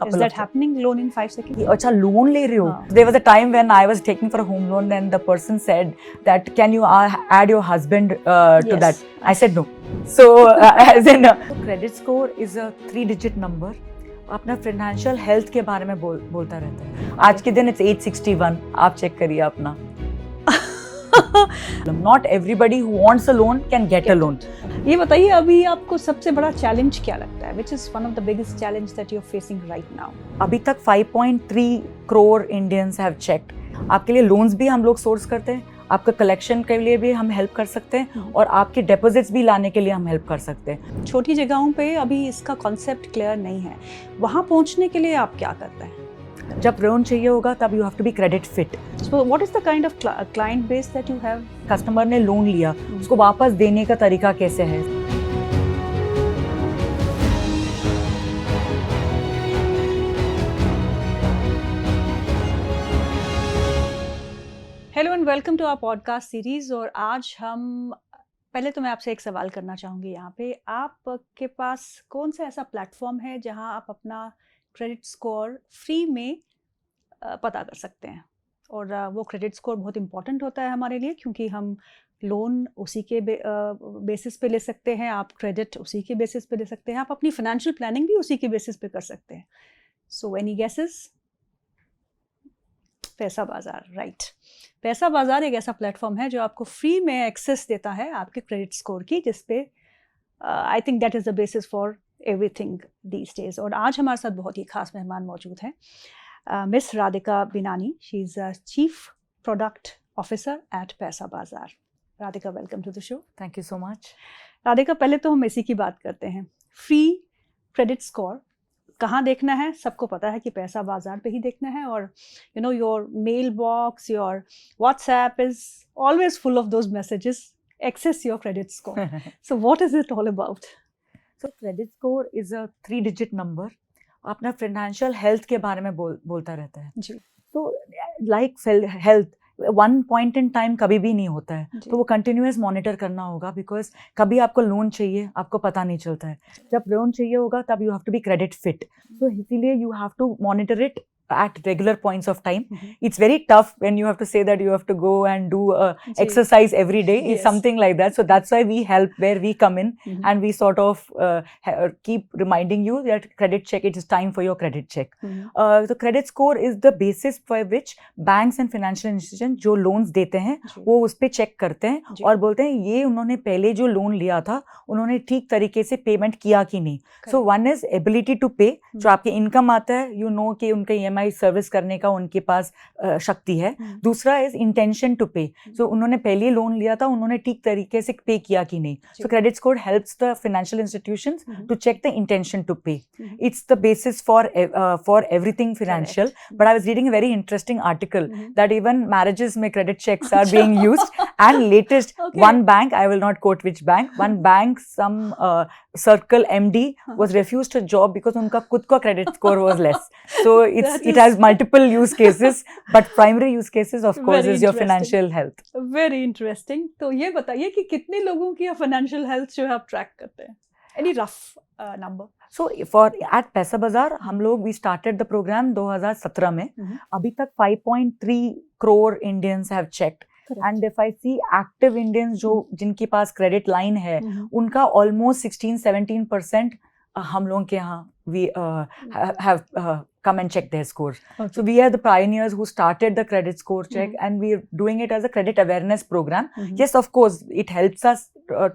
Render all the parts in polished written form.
Is that happening? Loan in 5 seconds? अच्छा loan ले रहे हो? हाँ. There was a time when I was taking for a home loan and the person said that can you add your husband to Yes. that? I said no. So as in credit score is a 3-digit number. अपना financial health के बारे में बोलता रहता है. आज के दिन it's 861. आप चेक करिए अपना. Not everybody who wants a loan can get a loan. ये बताइए अभी आपको सबसे बड़ा चैलेंज क्या लगता है? Which is one of the biggest challenge that you're facing right now? अभी तक 5.3 crore Indians have checked. आपके लिए लोन्स भी हम लोग सोर्स करते हैं, आपका कलेक्शन के लिए भी हम हेल्प कर सकते हैं और आपके डिपॉजिट्स भी लाने के लिए हम हेल्प कर सकते हैं. छोटी जगहों पे अभी इसका कॉन्सेप्ट क्लियर नहीं है, वहाँ पहुँचने के लिए आप क्या करते हैं? जब लोन चाहिए होगा तब you have to be credit fit. So what is the kind of client base that you have? Customer ने लोन लिया, उसको वापस देने का तरीका कैसे है? Hello and welcome to our podcast series. और आज हम पहले तो मैं आपसे एक सवाल करना चाहूँगी. यहाँ पे आपके पास कौन सा ऐसा प्लेटफॉर्म है जहाँ आप अपना क्रेडिट स्कोर फ्री में पता कर सकते हैं? और वो क्रेडिट स्कोर बहुत इंपॉर्टेंट होता है हमारे लिए, क्योंकि हम लोन उसी के बेसिस पे ले सकते हैं, आप क्रेडिट उसी के बेसिस पे ले सकते हैं, आप अपनी फाइनेंशियल प्लानिंग भी उसी के बेसिस पे कर सकते हैं. So any guesses? पैसा बाजार, राइट. पैसा बाजार एक ऐसा प्लेटफॉर्म है जो आपको फ्री में एक्सेस देता है आपके क्रेडिट स्कोर की, जिसपे I think that is the basis for everything these days. और आज हमारे साथ बहुत ही खास मेहमान मौजूद हैं. Miss Radhika Binani, she is chief product officer at Paisa Bazaar. Radhika, welcome to the show. Thank you so much. Radhika, पहले तो हम इसी की बात करते हैं. फ्री क्रेडिट स्कोर कहाँ देखना है? सबको पता है कि पैसा बाजार पे ही देखना है, और you know your mail box, your WhatsApp is always full of those messages, access your credit score. So what is it all about? So credit score is a 3-digit number. अपना फाइनेंशियल हेल्थ के बारे में बोलता रहता है. जी. तो like health one point in time कभी भी नहीं होता है, तो वो कंटिन्यूअस मॉनिटर करना होगा, बिकॉज कभी आपको लोन चाहिए आपको पता नहीं चलता है. जब लोन चाहिए होगा तब you have to be credit fit. तो इसीलिए you have to monitor it at regular points of time. It's very tough when you have to say that you have to go and do exercise every day. It's something like that. So that's why we help, where we come in and we sort of keep reminding you that credit check, it is time for your credit check. The credit score is the basis for which banks and financial institutions जो loans देते हैं वो उस पे check करते हैं और बोलते हैं ये उन्होंने पहले जो लोन लिया था उन्होंने ठीक तरीके से पेमेंट किया कि नहीं. So one is ability to pay, जो आपके इनकम आता है, you know कि उनका EMI सर्विस करने का उनके पास शक्ति है. दूसरा इज इंटेंशन टू पे, सो उन्होंने पहले लोन लिया था, उन्होंने ठीक तरीके से पे किया कि नहीं. So credit score helps the financial institutions to check the intention to pay. It's the basis for everything financial. But I was reading a very interesting article that even marriages में credit checks are being used and latest one bank, I will not quote which bank, one bank some circle MD was refused a job because उनका खुद का credit score was less. So it has multiple use cases, but primary use cases of course is your financial health. Very interesting. तो ये बताइए कि कितने लोगों की financial health जो है आप ट्रैक करते हैं? Any rough number? So for at पैसा बाजार हम लोग we started the program 2017 में. अभी तक 5.3 crore Indians have checked. And if I see active Indians जो जिनके पास क्रेडिट लाइन है उनका almost 16-17% हम लोगों के यहाँ we have come and check their scores. So we are the pioneers who started the credit score check and we are doing it as a credit awareness program. Yes, of course it helps us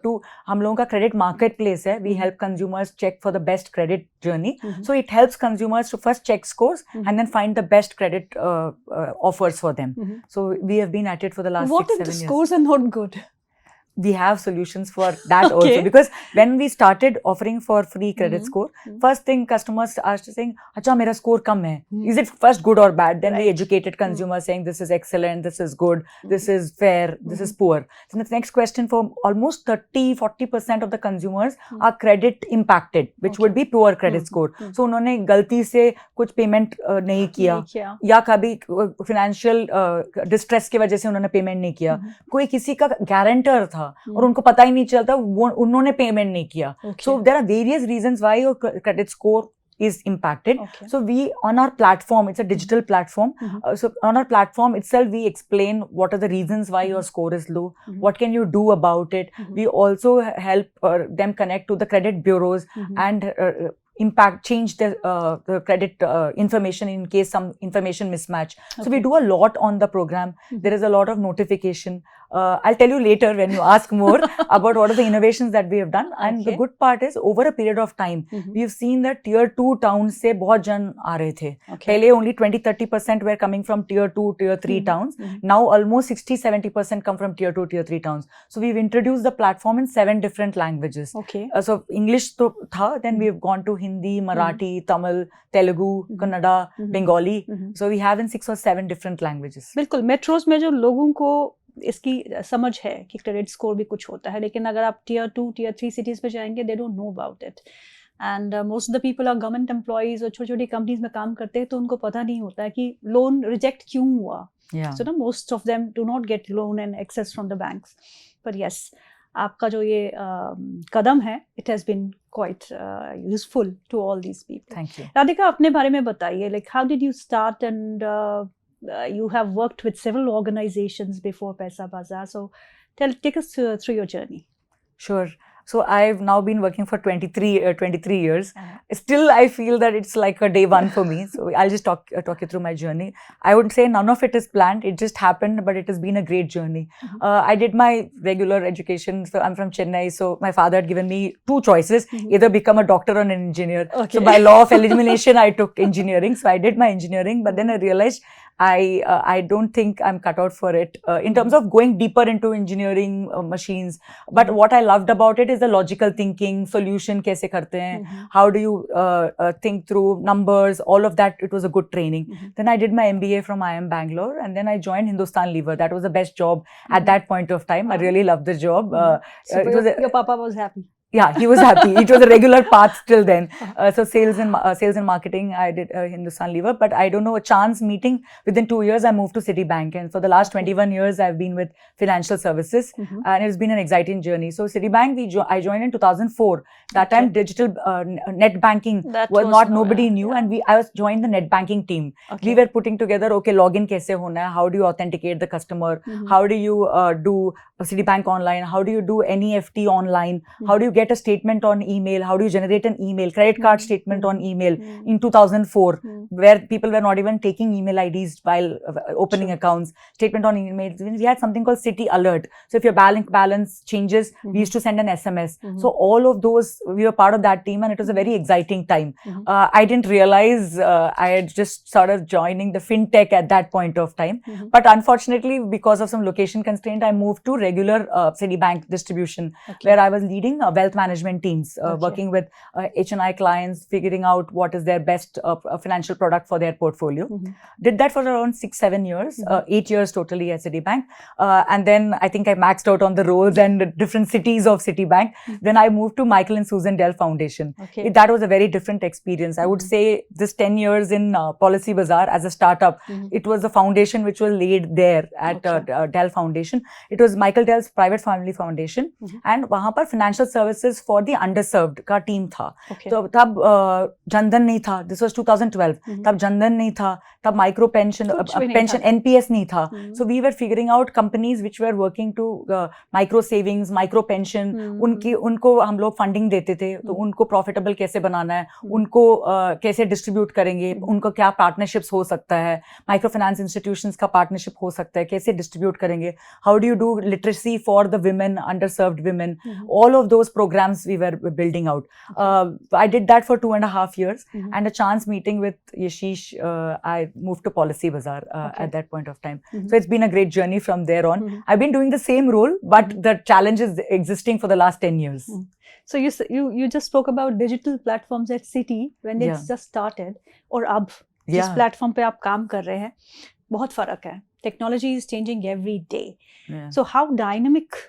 to, हम लोगों का credit marketplace है, we help consumers check for the best credit journey. So it helps consumers to first check scores and then find the best credit offers for them. So we have been at it for the last 6-7 years. What if the scores are not good? We have solutions for that also, because when we started offering for free credit score, first thing customers are saying, "Acha, mera score kam hai." Is it first good or bad? Then we educated consumers saying this is excellent, this is good, this is fair, this is poor. So the next question, for almost 30-40% of the consumers are credit impacted, which would be poor credit score. So उन्होंने गलती से कुछ payment नहीं किया या कभी financial distress की वजह से उन्होंने पेमेंट नहीं किया, कोई किसी का गारंटर था और उनको पता ही नहीं चलता, वो उन्होंने पेमेंट नहीं किया. So there are various reasons why your credit score is impacted. Okay. So we, on our platform, it's a digital platform. So on our platform itself, we explain what are the reasons why your score is low, what can you do about it. We also help them connect to the credit bureaus and change the credit information in case some information mismatch. So we do a lot on the program. There is a lot of notification. I'll tell you later when you ask more about what are the innovations that we have done. And the good part is, over a period of time, we've seen that tier 2 towns से बहुत जन आ रहे थे. पहले only 20-30% were coming from tier 2, tier 3 towns. Now almost 60-70% come from tier 2, tier 3 towns. So we've introduced the platform in 7 different languages. So English तो था, then we've gone to Hindi, Marathi, Tamil, Telugu, Kannada, Bengali. So we have in 6 or 7 different languages. बिल्कुल. Metros में जो लोगों को इसकी समझ है कि क्रेडिट स्कोर भी कुछ होता है, लेकिन अगर आप टियर 2, टियर 3 सिटीज पे जाएंगे, they don't know about it. And most of the people are government employees और छोटी छोटी कंपनीज में काम करते हैं, तो उनको पता नहीं होता है कि लोन रिजेक्ट क्यों हुआ. सो ना most of them do not get loan and access from the banks. पर यस, आपका जो ये कदम है, it has been quite useful to all these people. Thank you. Radhika, अपने बारे में बताइए, like how did you start and you have worked with several organizations before Paisabazaar. So take us through your journey. Sure. So I've now been working for 23 years. Still, I feel that it's like a day one for me. So I'll just talk you through my journey. I would say none of it is planned. It just happened, but it has been a great journey. I did my regular education. So I'm from Chennai. So my father had given me 2 choices, either become a doctor or an engineer. So by law of elimination, I took engineering. So I did my engineering, but then I realized I don't think I'm cut out for it in terms of going deeper into engineering machines. But what I loved about it is the logical thinking, solution कैसे करते हैं, how do you think through numbers, all of that. It was a good training. Then I did my MBA from IIM Bangalore, and then I joined Hindustan Lever. That was the best job at that point of time. I really loved the job. So your papa was happy. Yeah, he was happy. It was a regular path till then. So sales and marketing, I did Hindustan Lever. But I don't know, a chance meeting, within 2 years, I moved to Citibank. And for the last 21 years, I've been with financial services. And it's been an exciting journey. So Citibank, I joined in 2004. That time, digital net banking was not, nobody knew. And I was joined the net banking team. We were putting together, okay, login kaise hona hai? How do you authenticate the customer? How do you do Citibank online? How do you do NEFT online? How do you get a statement on email? How do you generate an email, credit card statement on email in 2004, where people were not even taking email IDs while opening accounts? Statement on email. We had something called Citi Alert. So if your balance changes, we used to send an SMS. So all of those, we were part of that team, and it was a very exciting time. I didn't realize I had just started joining the fintech at that point of time. But unfortunately, because of some location constraint, I moved to regular Citibank distribution, where I was leading wealth management teams, working with HNI clients, figuring out what is their best financial product for their portfolio. Did that for around 6-7 years, 8 years totally at Citibank. And then I think I maxed out on the roles and different cities of Citibank. Then I moved to Michael and Susan Dell Foundation. That was a very different experience. I would say this 10 years in Policybazaar as a startup, it was a foundation which was laid there at Dell Foundation. It was Michael Dell's private family foundation. And वहाँ पर financial services for the underserved का team था. तो तब जनधन नहीं था. This was 2012. तब जनधन नहीं था. तब माइक्रो पेंशन NPS नहीं था. So we were figuring out companies which were working to micro savings, micro pension. उनको हम लोग फंडिंग देते थे. तो उनको प्रॉफिटेबल कैसे बनाना है, उनको कैसे डिस्ट्रीब्यूट करेंगे, उनको क्या पार्टनरशिप्स हो सकता है, माइक्रो फाइनेंस इंस्टीट्यूशंस का पार्टनरशिप हो सकता है, कैसे डिस्ट्रीब्यूट करेंगे, how do you do literacy for the women, underserved women. All of those programs we were building out. I did that for 2.5 years, and a chance meeting with Yashish, I moved to Policybazaar at that point of time. So it's been a great journey from there on. I've been doing the same role, but the challenge is existing for the last 10 years. So you just spoke about digital platforms at Citi when it just started, और अब जिस platform पे आप काम कर रहे हैं, बहुत फर्क है. Technology is changing every day. So how dynamic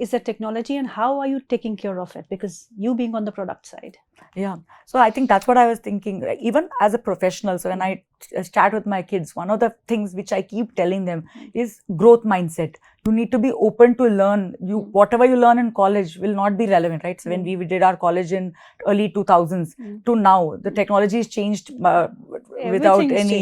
is the technology, and how are you taking care of it, because you being on the product side? Yeah. So I think that's what I was thinking. Like, even as a professional, so when I chat with my kids, one of the things which I keep telling them is growth mindset. You need to be open to learn. Whatever you learn in college will not be relevant, right? So when we did our college in early 2000s to now, the technology has changed without any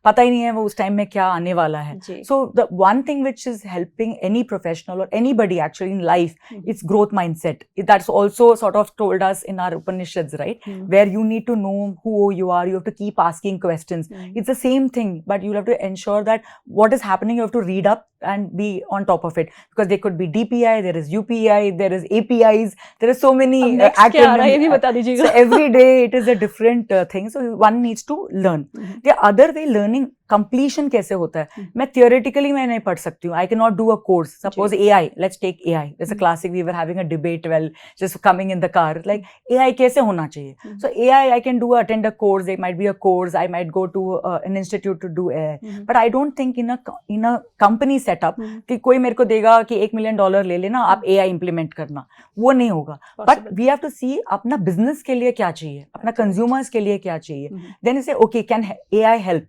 पता ही नहीं है वो उस time में क्या आने वाला है. So the one thing which is helping any professional or anybody actually in life, it's growth mindset. That's also sort of told us in our Upanishads, right? Where you need to know who you are, you have to keep asking questions. It's the same thing, but you have to ensure that what is happening, you have to read up and be on top of it, because there could be DPI, there is UPI, there is APIs, there are so many acronyms. So every day it is a different thing, so one needs to learn. The other way learning completion कैसे होता है, मैं theoretically मैं नहीं पढ़ सकती हूँ. I cannot do a course. Suppose AI, let's take AI. There's a classic, we were having a debate while just coming in the car, like AI कैसे होना चाहिए. So AI, I can attend a course, it might be a course, I might go to an institute to do AI. But I don't think in a company setup कि कोई मेरे को देगा कि $1 million ले लेना, आप AI implement करना, वो नहीं होगा. But we have to see अपना business के लिए क्या चाहिए, अपना consumers के लिए क्या चाहिए. Then you say, okay, can AI help?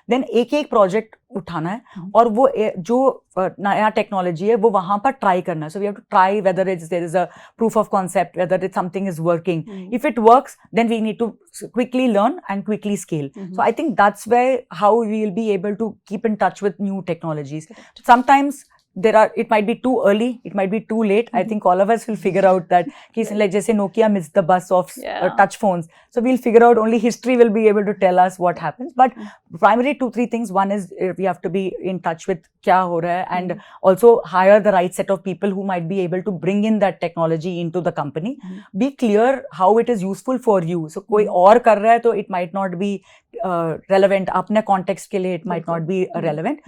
Then एक प्रोजेक्ट उठाना है और वो जो नया टेक्नोलॉजी है वो वहां पर ट्राई करना है. So we have to try whether there is a proof of concept, whether it something is working. If it works then we need to quickly learn and quickly scale. So I think that's where how we will be able to keep in touch with new technologies. Sometimes it might be too early, it might be too late. I think all of us will figure out that like just say Nokia missed the bus of touch phones, so we'll figure out, only history will be able to tell us what happens. But primary 2-3 things. One is we have to be in touch with kya ho raha hai, and also hire the right set of people who might be able to bring in that technology into the company. Be clear how it is useful for you. So koi aur kar raha hai to it might not be relevant, apne context ke liye it might not be relevant.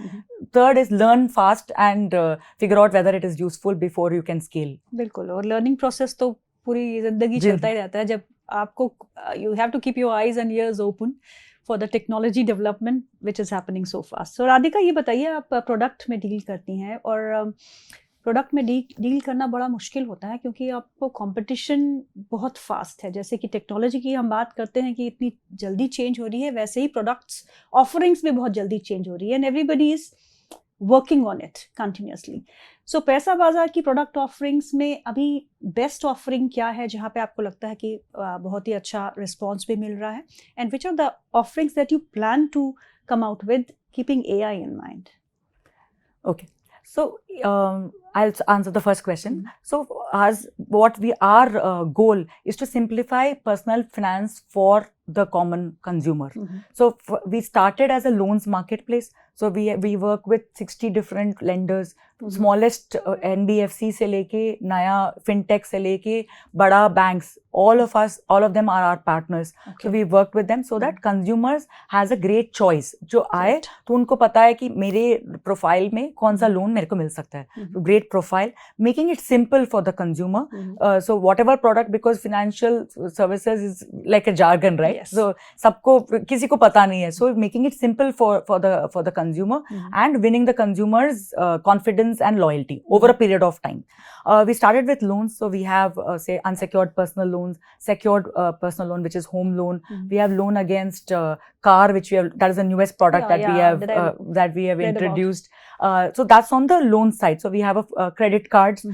Third is learn fast and figure out whether it is useful before you can scale. बिल्कुल. और learning process तो पूरी जिंदगी चलता ही रहता है. जब आपको you have to keep your eyes and ears open for the technology development which is happening so fast. So Radhika, ये बताइए, आप प्रोडक्ट में डील करती हैं और प्रोडक्ट में डील करना बड़ा मुश्किल होता है क्योंकि आपको कंपटीशन बहुत फास्ट है. जैसे कि टेक्नोलॉजी की हम बात करते हैं कि इतनी जल्दी चेंज हो रही है, वैसे ही प्रोडक्ट्स ऑफरिंग्स भी बहुत जल्दी चेंज हो रही है, and everybody is working on it continuously. So पैसा बाजार की प्रोडक्ट ऑफरिंग्स में अभी बेस्ट ऑफरिंग क्या है जहाँ पे आपको लगता है कि बहुत ही अच्छा रिस्पॉन्स भी मिल रहा है, and which are the offerings that you plan to come out with keeping AI in mind? Okay. So I'll answer the first question. So our goal is to simplify personal finance for the common consumer. So we started as a loans marketplace. So we work with 60 different lenders, smallest NBFC से लेके नया fintech से लेके बड़ा banks. All of them are our partners. Okay. So we worked with them so that consumers has a great choice. जो आए तो उनको पता है कि मेरे प्रोफाइल में कौन सा लोन मेरे को मिल सकता है. Great profile, making it simple for the consumer. So whatever product, because financial services is like a jargon, right? Yes. So सबको किसी को पता नहीं है. So making it simple for the consumer and winning the consumers confidence and loyalty over a period of time. We started with loans. So we have say unsecured personal loans, secured personal loan, which is home loan. We have loan against car, which that is the newest product that we have introduced. So that's on the loan side. So we have a credit cards.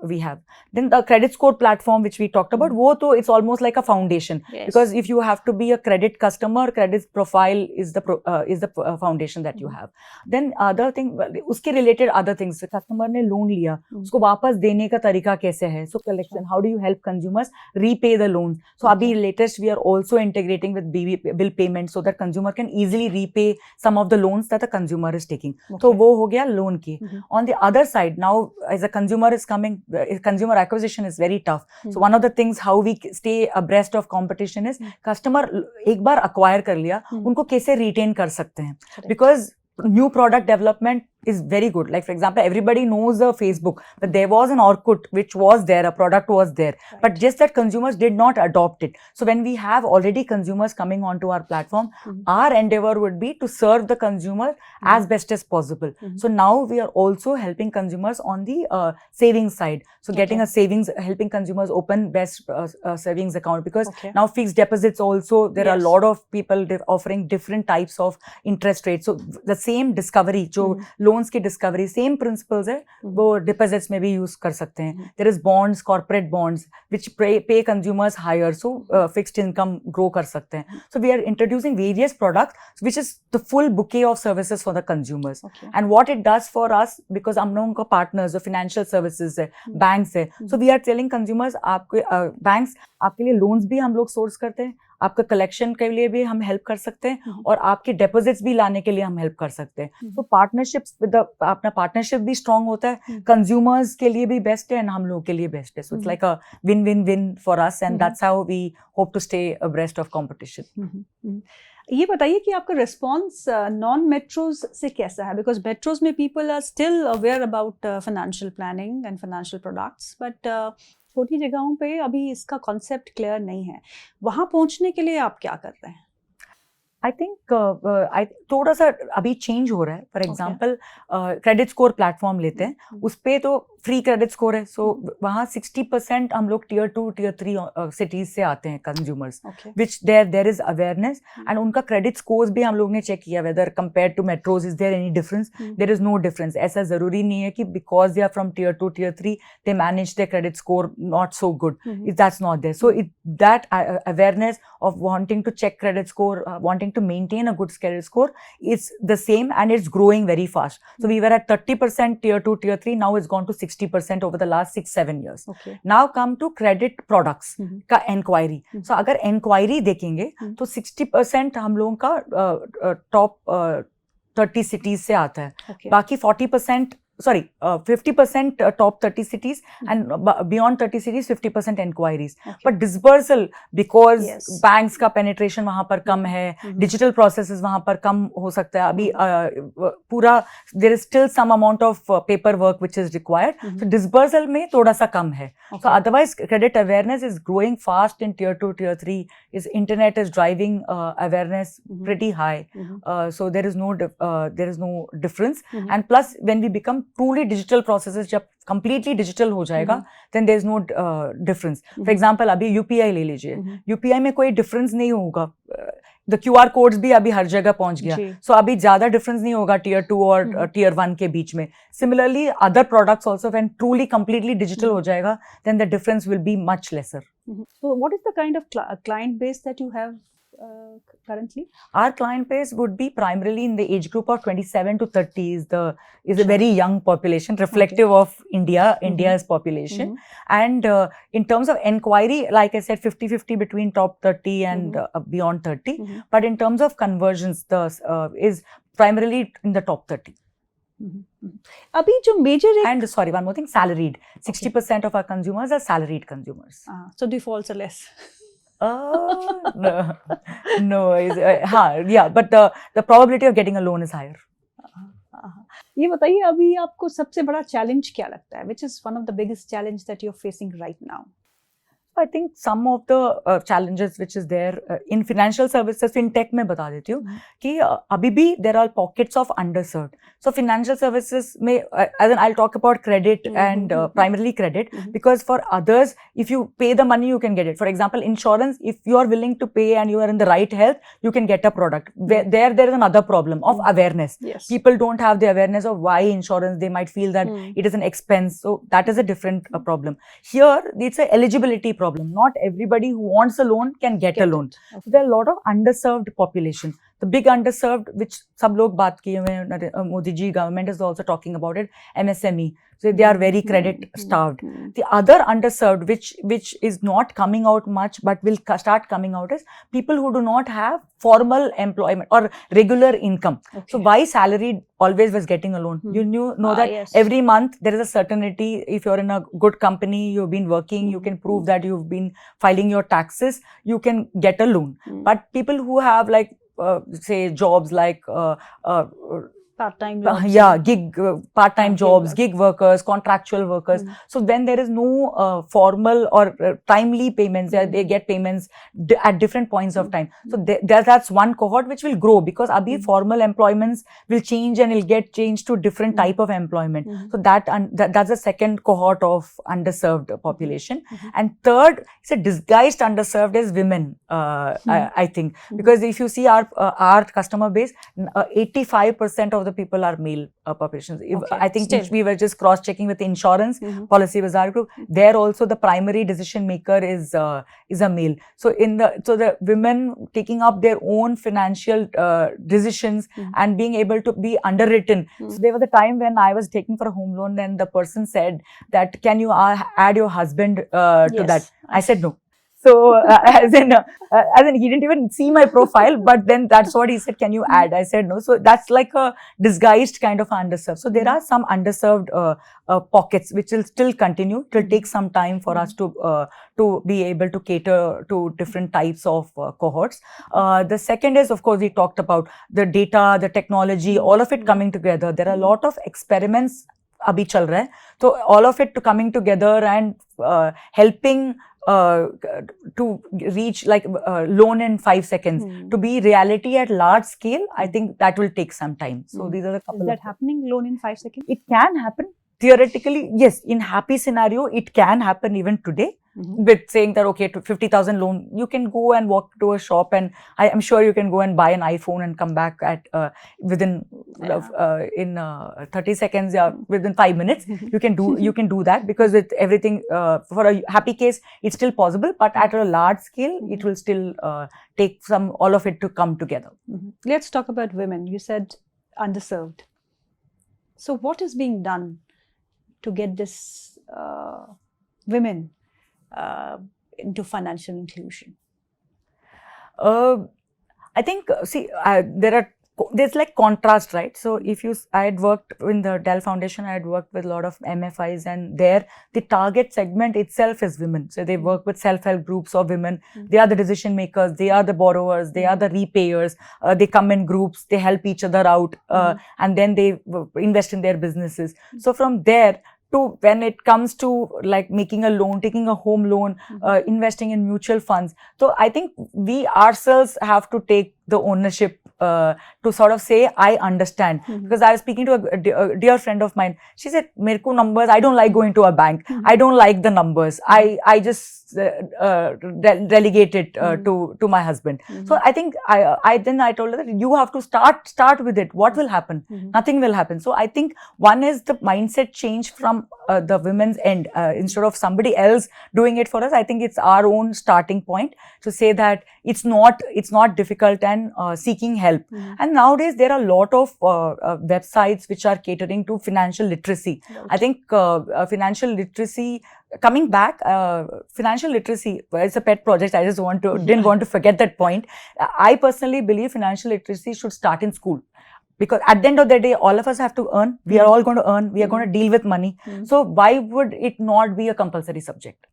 We have then the credit score platform, which we talked about. वो तो it's almost like a foundation. Yes. Because if you have to be a credit customer, credit profile is the foundation that you have. Then other thing, उसके related other things. Customer ने loan लिया, उसको वापस देने का तरीका कैसे है? So collection, how do you help consumers repay the loans? So अभी latest we are also integrating with bill payment so that consumer can easily repay some of the loans that the consumer is taking. So वो हो गया loan की. On the other side, now as a consumer is coming, consumer acquisition is very tough. So one of the things how we stay abreast of competition is customer एक बार acquire कर लिया, उनको कैसे retain कर सकते हैं? Because new product development is very good. Like for example, everybody knows Facebook, but there was an Orkut which was there, a product was there, Right. but just that consumers did not adopt it. So when we have already consumers coming onto our platform, our endeavor would be to serve the consumer as best as possible. So now we are also helping consumers on the savings side. So getting Okay. a savings, helping consumers open best savings account, because Okay. now fixed deposits also, there are a Yes. lot of people offering different types of interest rates. So the same discovery, जो loans की discovery, same principles है, वो deposits में भी use कर सकते हैं. There is bonds, corporate bonds, which pay consumers higher, so fixed income grow कर सकते हैं. So we are introducing various products which is the full bouquet of services for the consumers. Okay. And what it does for us, because हम लोगों का partners जो financial services है, banks है, so we are telling consumers, आपके banks आपके लिए loans भी हम लोग source करते हैं, आपका कलेक्शन के लिए भी हम हेल्प कर सकते हैं, और आपके डिपॉजिट्स भी लाने के लिए हम हेल्प कर सकते हैं. तो पार्टनरशिप्स विद अपना पार्टनरशिप भी स्ट्रांग होता है, कंज्यूमर्स के लिए भी बेस्ट है एंड हम लोग के लिए बेस्ट है. So it's like a win win win for us, and that's how we hope to stay abreast of competition. ये बताइए कि आपका रिस्पॉन्स नॉन मेट्रोज से कैसा है, बिकॉज मेट्रोज में people are still aware about financial planning and financial products, but छोटी जगहों पे अभी इसका कॉन्सेप्ट क्लियर नहीं है. वहाँ पहुँचने के लिए आप क्या कर रहे हैं? आई थिंक थोड़ा सा अभी चेंज हो रहा है. For example credit score platform लेते हैं, उस पर तो फ्री क्रेडिट स्कोर है. सो वहाँ 60% हम लोग टियर 2 टियर 3 सिटीज से आते हैं consumers, which there is awareness, and उनका क्रेडिट स्कोर्स भी हम लोग ने चेक किया, whether compare to metros is there any difference. There is no difference. ऐसा जरूरी नहीं है कि because they are from tier 2 tier 3 they manage their credit score not so good. That's not there. So that awareness of wanting to check credit score, wanting to maintain a good credit score, is the same, and it's growing very fast. So we were at 30% tier 2 tier 3, now it's gone to 60% over the last 6-7 years. Okay. Now come to credit products का enquiry. So अगर enquiry देखेंगे तो 60% हम लोगों का top 30 cities से आता है. Okay. बाकी 40% 50% top 30 cities, and beyond 30 cities 50% enquiries. Okay. But dispersal, because Yes. banks का penetration वहाँ पर कम है, digital processes वहाँ पर कम हो सकता है अभी, पूरा there is still some amount of paperwork which is required. So dispersal में थोड़ा सा कम है. Okay. So otherwise credit awareness is growing fast in tier 2 tier 3. Internet is driving awareness pretty high. So there is no difference. And plus when we become truly digital processes, जब completely digital हो जाएगा, then there is no difference. For example, अभी UPI ले लीजिए, UPI में कोई difference नहीं होगा. The QR codes भी अभी हर जगह पहुंच गया, so अभी ज़्यादा difference नहीं होगा tier 2 और tier 1 के बीच में. Similarly, other products also, when truly completely digital हो जाएगा, then the difference will be much lesser. So what is the kind of client base that you have currently? Our client base would be primarily in the age group of 27 to 30 is a very young population, reflective of India's population. And in terms of enquiry, like I said, 50-50 between top 30 and beyond 30. But in terms of conversions, is primarily in the top 30. अभी जो major and sorry, one more thing, salaried. 60% of our consumers are salaried consumers. So defaults are less. No, but the probability of getting a loan is higher. ये बताइए अभी आपको सबसे बड़ा challenge क्या लगता है? Which is one of the biggest challenge that you're facing right now? I think some of the challenges which is there in financial services, fintech में बता देती हूँ कि अभी भी there are pockets of underserved. So financial services में, as in I'll talk about credit and primarily credit, because for others, if you pay the money, you can get it. For example, insurance, if you are willing to pay and you are in the right health, you can get a product. There is another problem of awareness. Yes. People don't have the awareness of why insurance. They might feel that it is an expense. So that is a different problem. Here, it's an eligibility problem. Not everybody who wants a loan can get a loan. Okay. So there are a lot of underserved population. The big underserved, which सब लोग बात किए हुए हैं, Modi ji government is also talking about it, MSME. So they are very credit starved. The other underserved, which is not coming out much but will start coming out, is people who do not have formal employment or regular income. Okay. So why salaried always was getting a loan? You know that yes. every month there is a certainty. If you're in a good company, you've been working, you can prove that you've been filing your taxes, you can get a loan. But people who have like say jobs like part-time jobs. Yeah, part-time jobs, work. gig workers, contractual workers. So when there is no formal or timely payments, they get payments at different points of time. So that's one cohort which will grow, because abhi formal employments will change and it'll get changed to different type of employment. So that's the second cohort of underserved population. And third, it's a disguised underserved as women, I think, because if you see our customer base, 85% of the people are male populations. I think we were just cross-checking with the insurance Policybazaar group. There also the primary decision maker is a male. So the women taking up their own financial decisions and being able to be underwritten. So there was a time when I was taking for a home loan, and the person said that, can you add your husband to that? I said no. So as in he didn't even see my profile, but then that's what he said, can you add? I said no. So that's like a disguised kind of underserved. So there are some underserved pockets which will still continue. It will take some time for us to be able to cater to different types of cohorts. The second is, of course, we talked about the data, the technology, all of it coming together. There are a lot of experiments abhi chal raha hai. So all of it coming together and helping to reach like loan in 5 seconds to be reality at large scale. I think that will take some time. So these are the couple. Is that happening, loan in 5 seconds? It can happen. Theoretically, yes. In happy scenario, it can happen even today. With saying that, okay, to 50,000 loan, you can go and walk to a shop, and I am sure you can go and buy an iPhone and come back at within 30 seconds, within 5 minutes. You can do that, because with everything for a happy case, it's still possible. But at a large scale, it will still take all of it to come together. Let's talk about women. You said underserved. So what is being done to get this women into financial inclusion? I think, see, there's like contrast, right? So I had worked in the Dell Foundation, I had worked with a lot of MFIs, and there the target segment itself is women. So they work with self-help groups of women. They are the decision makers, they are the borrowers, they are the repayers. They come in groups, they help each other out, and then they invest in their businesses. So from there to when it comes to like making a loan, taking a home loan, investing in mutual funds. So I think we ourselves have to take the ownership to sort of say, I understand. Because I was speaking to a dear friend of mine. She said, "Mereko numbers, I don't like going to a bank. I don't like the numbers. I just relegate it to my husband." So I think I told her that you have to start with it. What will happen? Nothing will happen. So I think one is the mindset change from the women's end. Instead of somebody else doing it for us, I think it's our own starting point to say that it's not difficult, and seeking help. And nowadays there are a lot of websites which are catering to financial literacy. I think financial literacy, coming back, financial literacy, it's a pet project. I just didn't want to forget that point. I personally believe financial literacy should start in school. Because at the end of the day, all of us have to earn. We are all going to earn. We are going to deal with money. So why would it not be a compulsory subject?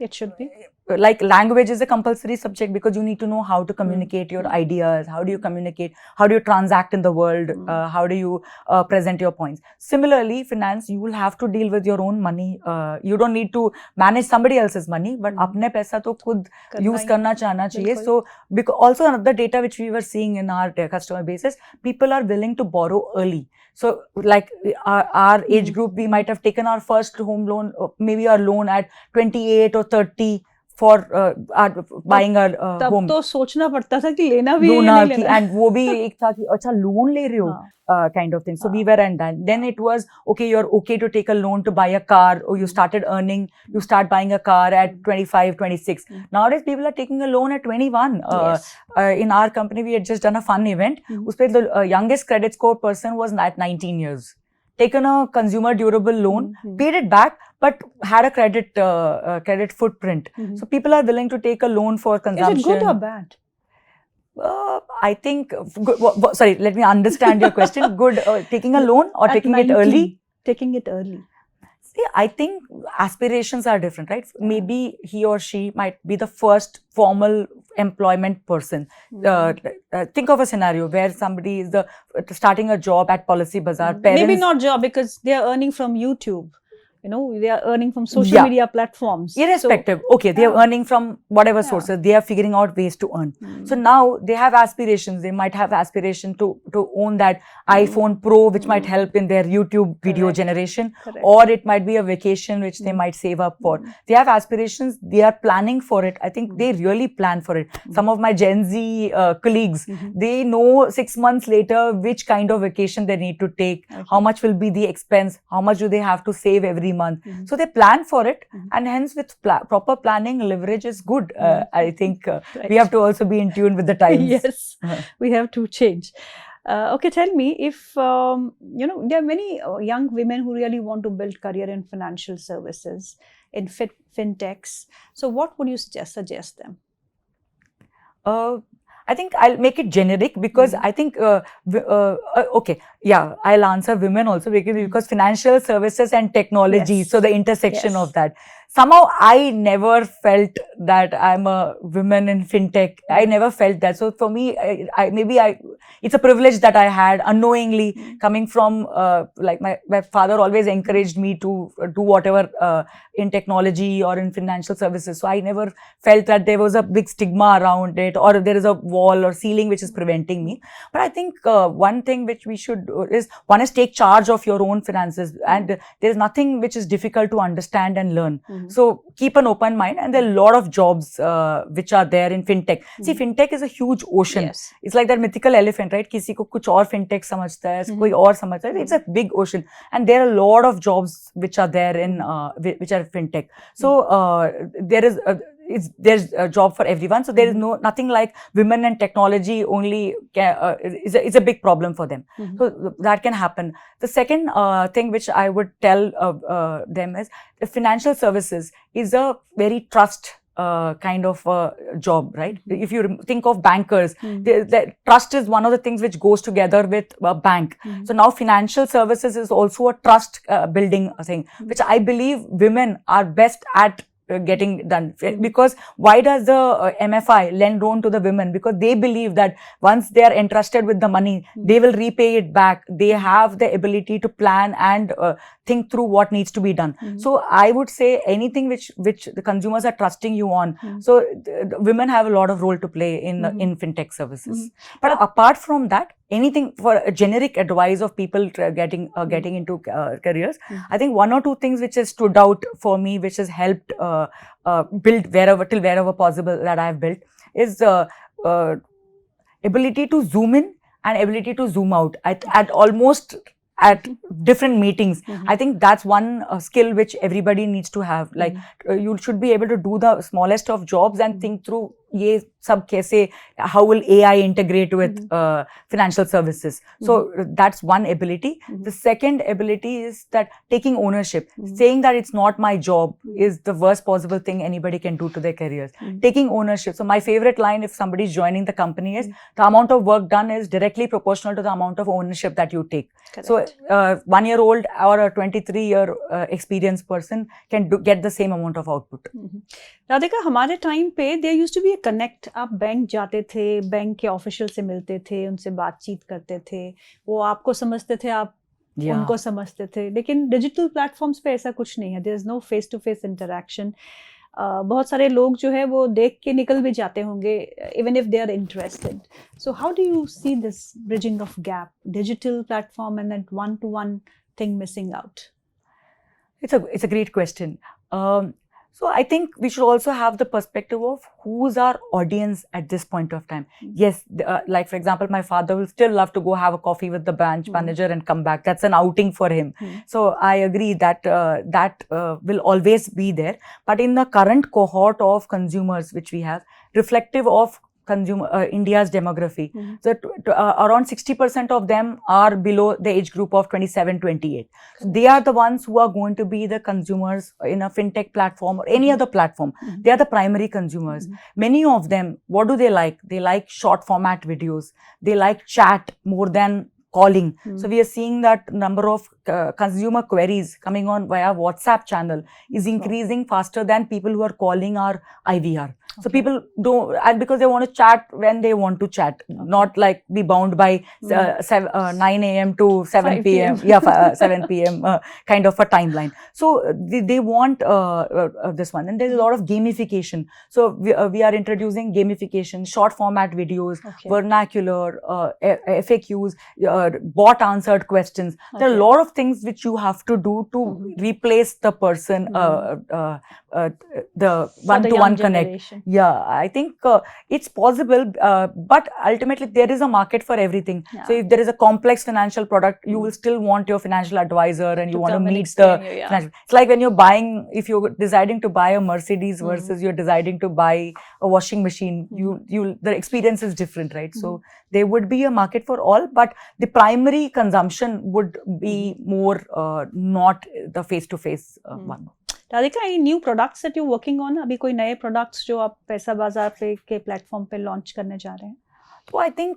It should be. Like language is a compulsory subject, because you need to know how to communicate your ideas. How do you communicate? How do you transact in the world? How do you present your points? Similarly, finance, you will have to deal with your own money. You don't need to manage somebody else's money, but apne paisa to khud use karna chahna chahiye. So because also another data which we were seeing in our customer bases, people are willing to borrow early. So like our age group, we might have taken our first home loan, maybe our loan at 28 or 30 for buying a home. तब तो सोचना पड़ता था कि लेना भी है या नहीं लेना. And वो भी एक था कि अच्छा loan ले रहे हो, kind of thing. So we were in that. Then it was okay, you're okay to take a loan to buy a car, or you started earning, you start buying a car at 25, 26. Nowadays people are taking a loan at 21. In our company we had just done a fun event. Uspe the youngest credit score person was at 19 years. Taken a consumer durable loan, paid it back, but had a credit footprint. So people are willing to take a loan for consumption. Is it good or bad? I think, sorry, let me understand your question. Good, taking a loan or taking it early? Taking it early. See, I think aspirations are different, right? Maybe he or she might be the first formal employment person. Think of a scenario where somebody is starting a job at Policy Bazaar. Parents, maybe not job, because they are earning from YouTube. You know, they are earning from social Yeah. media platforms. Irrespective, okay, they are earning from whatever sources, they are figuring out ways to earn. So now they have aspirations. They might have aspiration to own that iPhone Pro, which might help in their YouTube video Correct. generation, Correct. or it might be a vacation which they might save up for. They have aspirations. They are planning for it. I think they really plan for it. Some of my Gen Z colleagues, they know 6 months later which kind of vacation they need to take, how much will be the expense, how much do they have to save every month. So they plan for it, and hence with proper planning, leverage is good. I think we have to also be in tune with the times. Yes, we have to change. Okay, tell me, if you know, there are many young women who really want to build career in financial services, in fintechs. So what would you suggest them? I think I'll make it generic, because I think, okay, yeah, I'll answer women also, because financial services and technology, Yes. so the intersection Yes. of that. Somehow I never felt that I'm a woman in fintech. I never felt that. So for me, it's a privilege that I had unknowingly, coming from, like my father always encouraged me to do whatever in technology or in financial services. So I never felt that there was a big stigma around it, or there is a wall or ceiling which is preventing me. But I think one thing which we should do is, one is take charge of your own finances, and there is nothing which is difficult to understand and learn. So keep an open mind, and there are a lot of jobs which are there in fintech. See, fintech is a huge ocean. Yes. It's like that mythical elephant, right? किसी को कुछ और fintech समझता है, कोई और समझता है. It's a big ocean, and there are a lot of jobs which are there in which are fintech. So there's a job for everyone. So there is nothing like women and technology only is a big problem for them. So that can happen. The second thing which I would tell them is, the financial services is a very trust kind of job, right? If you think of bankers, the trust is one of the things which goes together with a bank. So now financial services is also a trust building thing, which I believe women are best at getting done. Because why does the MFI lend loan to the women? Because they believe that once they are entrusted with the money, they will repay it back. They have the ability to plan and think through what needs to be done. So I would say anything which the consumers are trusting you on. So the women have a lot of role to play in fintech services. But apart from that, anything for a generic advice of people getting into careers, I think one or two things which has stood out for me, which has helped build wherever possible that I have built, is ability to zoom in and ability to zoom out at different meetings. I think that's one skill which everybody needs to have. Like you should be able to do the smallest of jobs and think through ye sab kaise, how will AI integrate with financial services. So that's one ability. The second ability is that taking ownership, saying that it's not my job is the worst possible thing anybody can do to their careers. Taking ownership. So my favorite line, if somebody is joining the company, is the amount of work done is directly proportional to the amount of ownership that you take. Correct. So 1-year-old or a 23-year experienced person can get the same amount of output. Radhika, हमारे time पे there used to be a connect. आप bank जाते थे, bank के official से मिलते थे, उनसे बातचीत करते थे, वो आपको समझते थे, आप उनको समझते थे. लेकिन डिजिटल प्लेटफॉर्म्स पे ऐसा कुछ नहीं है. There is no face to face interaction. बहुत सारे लोग जो है वो देख के निकल भी जाते होंगे, even if they are interested. So how do you see this bridging of gap, digital platform and that one to one thing missing out? It's a great question. So I think we should also have the perspective of who's our audience at this point of time. Yes, like for example, my father will still love to go have a coffee with the branch manager and come back. That's an outing for him. So I agree that that will always be there. But in the current cohort of consumers which we have, reflective of India's demography. So around 60% of them are below the age group of 27-28. So they are the ones who are going to be the consumers in a fintech platform or any other platform. They are the primary consumers. Many of them, what do they like? They like short format videos. They like chat more than calling. So we are seeing that number of consumer queries coming on via WhatsApp channel is increasing faster than people who are calling our IVR. So people don't, and because they want to chat when they want to chat, not like be bound by 9 a.m. to 7 p.m. Yeah, 7 p.m. Kind of a timeline. So they want this one, and there's a lot of gamification. So we are introducing gamification, short format videos, vernacular, FAQs, bot answered questions. There are a lot of things which you have to do to replace the person, the one-to-one connect. Yeah, I think it's possible, but ultimately there is a market for everything. Yeah. So if there is a complex financial product, you will still want your financial advisor, and you want to meet the financial. It's like when you're buying, if you're deciding to buy a Mercedes versus you're deciding to buy a washing machine, the experience is different, right? So there would be a market for all, but the primary consumption would be more not the face-to-face one. Radhika, any new products that you're working on? अभी कोई नए products जो आप पैसा बाजार पे के platform पे launch करने जा रहे हैं? So I think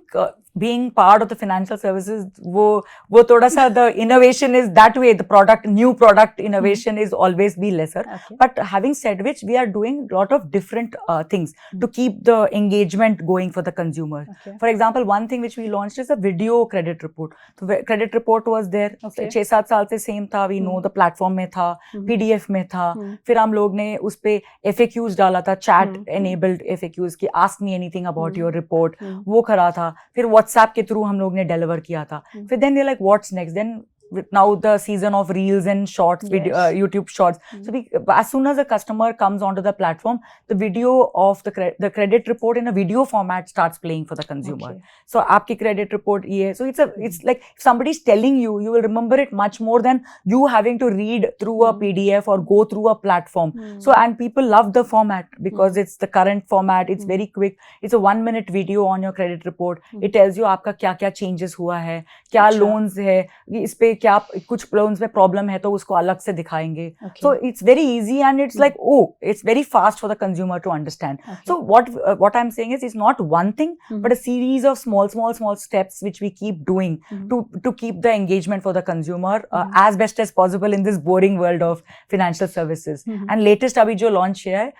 being part of the financial services, wo thoda sa the innovation is that way. The new product innovation is always be lesser. But having said which, we are doing a lot of different things to keep the engagement going for the consumer. For example, one thing which we launched is a video credit report. So credit report was there. 6-7 साल से same था. We know the platform में था, PDF में था. फिर हम लोग ने उस पे FAQs डाला था, chat enabled FAQs कि ask me anything about your report. वो करा था. फिर WhatsApp के थ्रू हम लोग ने डिलीवर किया था. फिर then they're like, what's next? Then now the season of reels and shorts, video, YouTube shorts. So as soon as a customer comes onto the platform, the video of the credit report in a video format starts playing for the consumer. So aapki credit report ye. So it's like if somebody's telling you, you will remember it much more than you having to read through a PDF or go through a platform. So and people love the format because it's the current format. It's very quick. It's a 1-minute video on your credit report. It tells you आपका क्या-क्या changes हुआ है, क्या loans है, इस पे क्या कुछ loans में problem है तो उसको अलग से दिखाएंगे. So it's very easy and it's like, oh, it's very fast for the consumer to understand. So what I'm saying is, it's not one thing, but a series of small steps which we keep doing to keep the engagement for the consumer as best as possible in this boring world of financial services. And latest abhi jo launch hai,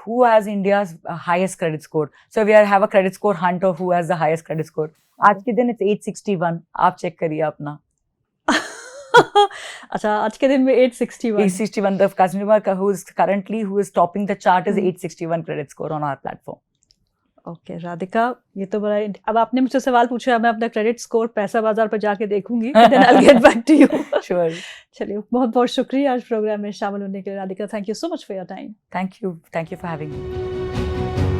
who has India's highest credit score? So we have a credit score hunt of who has the highest credit score. आज के दिन it's 861. आप check करिए अपना. अच्छा, आज के दिन में 861. The consumer who is topping the chart is 861 credit score on our platform. Okay, Radhika, ये तो बड़ा. अब आपने मुझसे सवाल पूछा, मैं अपना क्रेडिट स्कोर पैसा बाजार पर जाके देखूंगी. Then I'll get back to you. Sure. चलिए, बहुत शुक्रिया आज प्रोग्राम में शामिल होने के लिए. Radhika, thank you so much for your time. Thank you for having me.